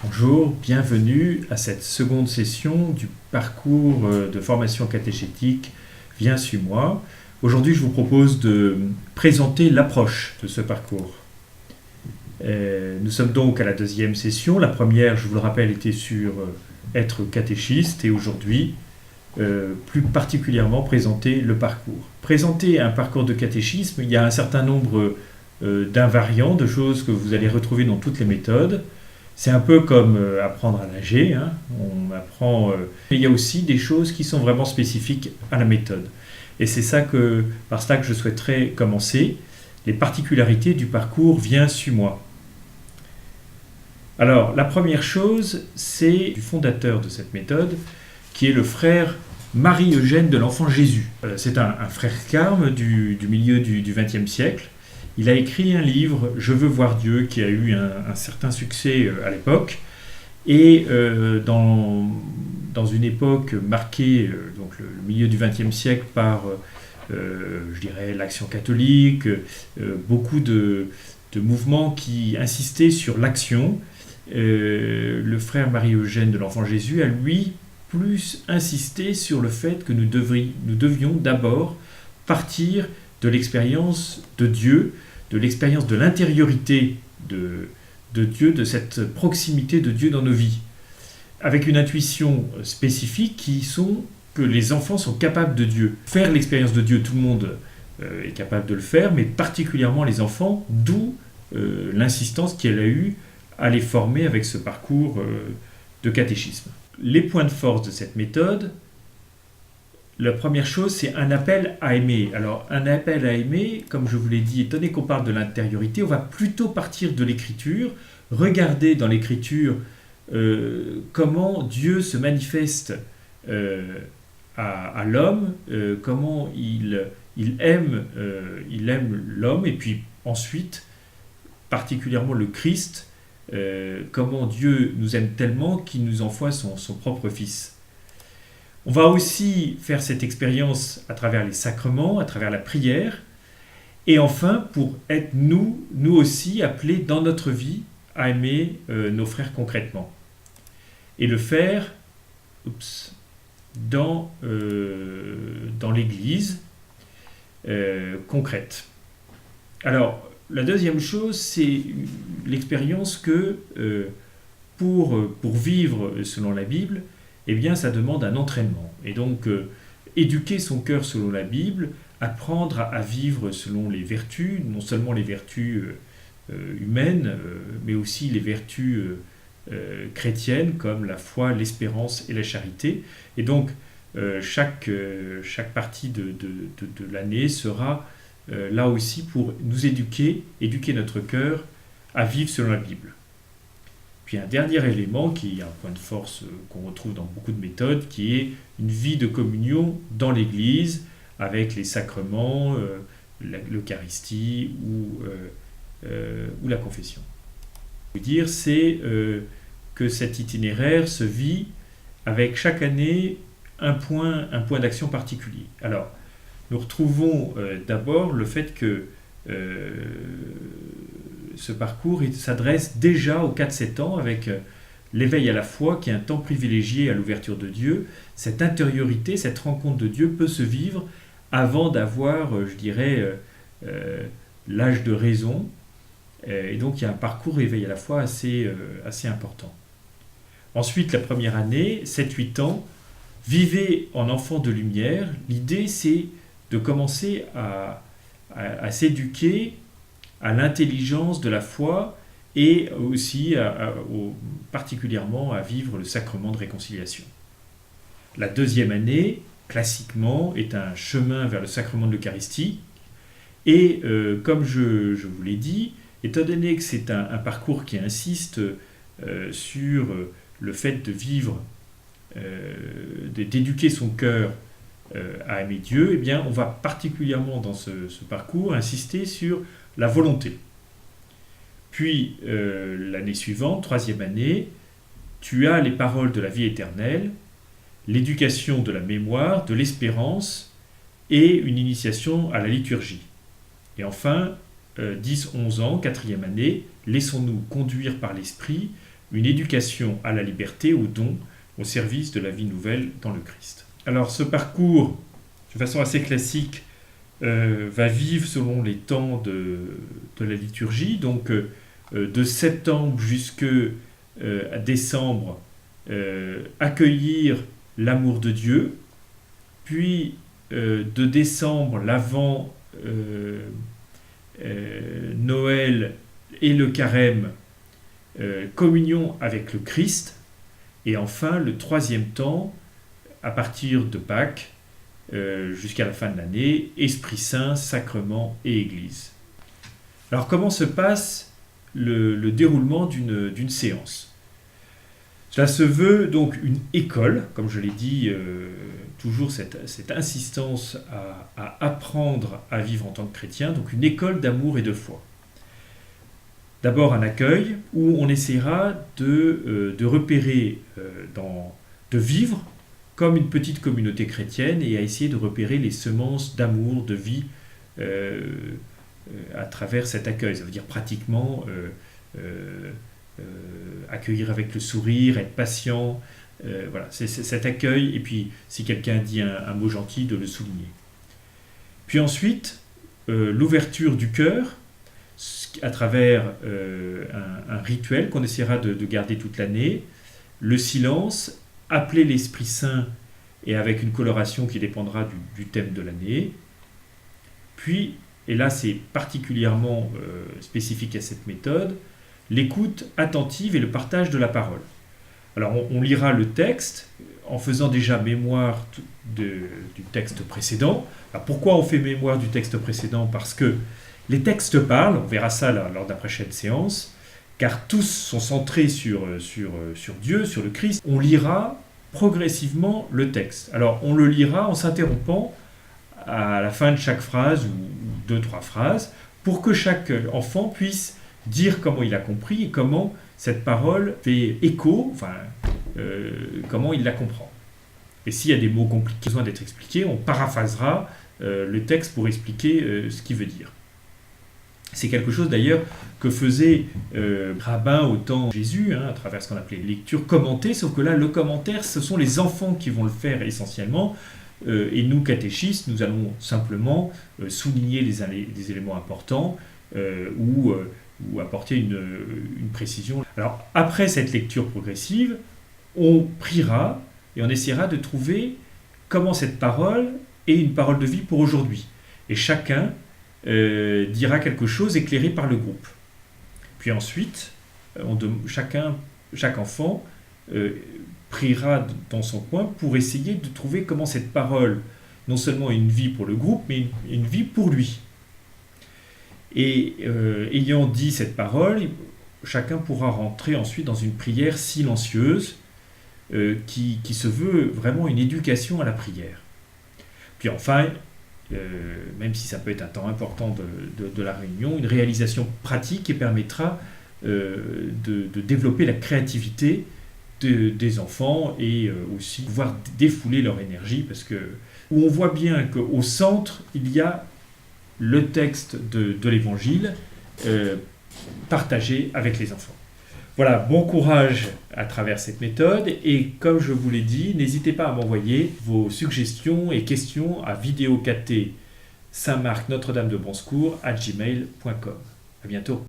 Bonjour, bienvenue à cette seconde session du parcours de formation catéchétique Viens suis-moi. Aujourd'hui, je vous propose de présenter l'approche de ce parcours. Nous sommes donc à la deuxième session. La première, je vous le rappelle, était sur être catéchiste et aujourd'hui, plus particulièrement, présenter le parcours. Présenter un parcours de catéchisme, il y a un certain nombre d'invariants, de choses que vous allez retrouver dans toutes les méthodes. C'est un peu comme apprendre à nager, hein. On apprend, mais il y a aussi des choses qui sont vraiment spécifiques à la méthode. Et c'est par cela que je souhaiterais commencer, les particularités du parcours Viens, suis-moi. Alors, la première chose, c'est du fondateur de cette méthode, qui est le frère Marie-Eugène de l'Enfant Jésus. C'est un frère carme du milieu du XXe siècle. Il a écrit un livre, Je veux voir Dieu, qui a eu un certain succès à l'époque. Et dans une époque marquée, donc le milieu du XXe siècle, par, je dirais, l'Action catholique, beaucoup de mouvements qui insistaient sur l'action, le frère Marie-Eugène de l'Enfant Jésus a, lui, plus insisté sur le fait que nous devions d'abord partir de l'expérience de Dieu, de l'expérience de l'intériorité de Dieu, de cette proximité de Dieu dans nos vies, avec une intuition spécifique qui sont que les enfants sont capables de Dieu. Faire l'expérience de Dieu, tout le monde est capable de le faire, mais particulièrement les enfants, d'où l'insistance qu'elle a eue à les former avec ce parcours de catéchisme. Les points de force de cette méthode, la première chose, c'est un appel à aimer. Alors, un appel à aimer, comme je vous l'ai dit, étant donné qu'on parle de l'intériorité, on va plutôt partir de l'écriture, regarder dans l'écriture comment Dieu se manifeste à l'homme, comment il aime l'homme, et puis ensuite, particulièrement le Christ, comment Dieu nous aime tellement qu'il nous envoie son propre Fils. On va aussi faire cette expérience à travers les sacrements, à travers la prière, et enfin pour être nous aussi appelés dans notre vie à aimer nos frères concrètement. Et le faire dans l'Église concrète. Alors, la deuxième chose, c'est l'expérience que pour vivre selon la Bible, eh bien, ça demande un entraînement. Et donc, éduquer son cœur selon la Bible, apprendre à vivre selon les vertus, non seulement les vertus humaines, mais aussi les vertus chrétiennes, comme la foi, l'espérance et la charité. Et donc, chaque partie de l'année sera là aussi pour nous éduquer notre cœur à vivre selon la Bible. Puis un dernier élément qui est un point de force qu'on retrouve dans beaucoup de méthodes, qui est une vie de communion dans l'Église, avec les sacrements, l'Eucharistie ou la confession. Ce que je veux dire, c'est que cet itinéraire se vit avec chaque année un point d'action particulier. Alors, nous retrouvons d'abord le fait que ce parcours s'adresse déjà aux 4-7 ans avec l'éveil à la foi qui est un temps privilégié à l'ouverture de Dieu. Cette intériorité, cette rencontre de Dieu peut se vivre avant d'avoir, je dirais, l'âge de raison. Et donc il y a un parcours éveil à la foi assez important. Ensuite, la première année, 7-8 ans, vivez en enfant de lumière. L'idée, c'est de commencer à s'éduquer à l'intelligence de la foi et aussi particulièrement à vivre le sacrement de réconciliation. La deuxième année, classiquement, est un chemin vers le sacrement de l'Eucharistie et comme je vous l'ai dit, étant donné que c'est un parcours qui insiste sur le fait de vivre, d'éduquer son cœur à aimer Dieu, eh bien, on va particulièrement dans ce parcours insister sur la volonté. Puis, l'année suivante, troisième année, tu as les paroles de la vie éternelle, l'éducation de la mémoire, de l'espérance et une initiation à la liturgie. Et enfin, 10-11 ans, quatrième année, laissons-nous conduire par l'Esprit une éducation à la liberté, au don, au service de la vie nouvelle dans le Christ. Alors ce parcours, de façon assez classique, va vivre selon les temps de la liturgie, donc de septembre jusqu'à décembre, accueillir l'amour de Dieu, puis de décembre, l'Avent, Noël et le Carême, communion avec le Christ, et enfin le troisième temps, à partir de Pâques jusqu'à la fin de l'année, Esprit Saint, sacrement et Église. Alors comment se passe le déroulement d'une séance? Cela se veut donc une école, comme je l'ai dit, toujours cette insistance à apprendre à vivre en tant que chrétien, donc une école d'amour et de foi. D'abord un accueil où on essaiera de repérer, de vivre comme une petite communauté chrétienne et à essayer de repérer les semences d'amour, de vie à travers cet accueil. Ça veut dire pratiquement accueillir avec le sourire, être patient, voilà, c'est cet accueil, et puis si quelqu'un dit un mot gentil, de le souligner. Puis ensuite, l'ouverture du cœur, à travers un rituel qu'on essaiera de garder toute l'année, le silence, appeler l'Esprit Saint, et avec une coloration qui dépendra du thème de l'année. Puis, et là c'est particulièrement spécifique à cette méthode, l'écoute attentive et le partage de la parole. Alors on lira le texte en faisant déjà mémoire du texte précédent. Alors pourquoi on fait mémoire du texte précédent? Parce que les textes parlent, on verra ça lors de la prochaine séance, car tous sont centrés sur Dieu, sur le Christ. On lira progressivement le texte. Alors on le lira en s'interrompant à la fin de chaque phrase, ou 2-3 phrases, pour que chaque enfant puisse dire comment il a compris et comment cette parole fait écho, comment il la comprend. Et s'il y a des mots compliqués, besoin d'être expliqués, on paraphrasera le texte pour expliquer ce qu'il veut dire. C'est quelque chose d'ailleurs que faisait Rabbin au temps de Jésus, à travers ce qu'on appelait lecture commentée, sauf que là, le commentaire, ce sont les enfants qui vont le faire essentiellement, et nous, catéchistes, nous allons simplement souligner les éléments importants ou apporter une précision. Alors, après cette lecture progressive, on priera et on essaiera de trouver comment cette parole est une parole de vie pour aujourd'hui. Et chacun dira quelque chose éclairé par le groupe. Puis ensuite, chaque enfant priera dans son coin pour essayer de trouver comment cette parole, non seulement est une vie pour le groupe, mais une vie pour lui. Et ayant dit cette parole, chacun pourra rentrer ensuite dans une prière silencieuse qui se veut vraiment une éducation à la prière. Puis enfin, même si ça peut être un temps important de la réunion, une réalisation pratique qui permettra de développer la créativité des enfants et aussi pouvoir défouler leur énergie, parce que où on voit bien qu'au centre, il y a le texte de l'Évangile partagé avec les enfants. Voilà, bon courage à travers cette méthode, et comme je vous l'ai dit, n'hésitez pas à m'envoyer vos suggestions et questions à vidéocaté Saint-Marc Notre-Dame de Bronzecourt @gmail.com. À bientôt.